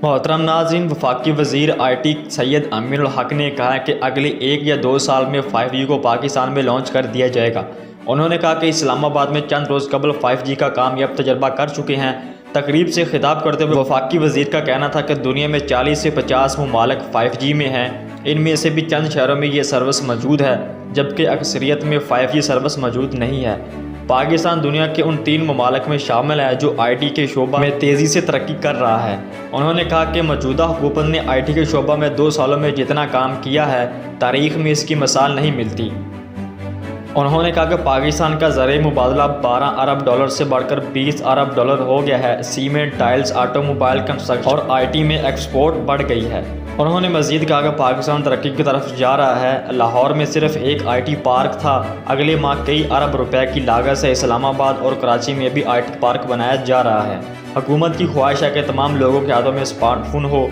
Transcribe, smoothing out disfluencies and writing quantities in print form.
मोहतरम नाज़रीन, वफाकी वज़ीर IT सैयद अमीनुल हक ने कहा कि अगले 1 या 2 साल में 5G को पाकिस्तान में लॉन्च कर दिया जाएगा। उन्होंने कहा कि इस्लामाबाद में चंद रोज़ कबल 5G का कामयाब तजर्बा कर चुके हैं। तकरीब से खिताब करते हुए वफाकी वज़ीर का कहना था कि दुनिया में 40 से 50 ममालिक 5G में हैं। इनमें से भी चंद शहरों में ये सर्विस मौजूद है, जबकि अक्सरियत में 5G सर्विस मौजूद नहीं है। पाकिस्तान दुनिया के उन 3 ममालिक में शामिल है जो IT के शोबा में तेज़ी से तरक्की कर रहा है। उन्होंने कहा कि मौजूदा हुकूमत ने IT के शोबा में 2 सालों में जितना काम किया है, तारीख में इसकी मिसाल नहीं मिलती। उन्होंने कहा कि पाकिस्तान का ज़रिए मुबादला 12 अरब डॉलर से बढ़कर 20 अरब डॉलर हो गया है। सीमेंट, टाइल्स, ऑटोमोबाइल, कंस्ट्रक्शन और IT में एक्सपोर्ट बढ़ गई है। उन्होंने मज़ीद कहा कि पाकिस्तान तरक्की की तरफ जा रहा है। लाहौर में सिर्फ एक IT पार्क था, अगले माह कई अरब रुपए की लागत से इस्लामाबाद और कराची में भी IT पार्क बनाया जा रहा है। हुकूमत की ख्वाहिश है कि तमाम लोगों के हाथों में स्मार्टफोन हो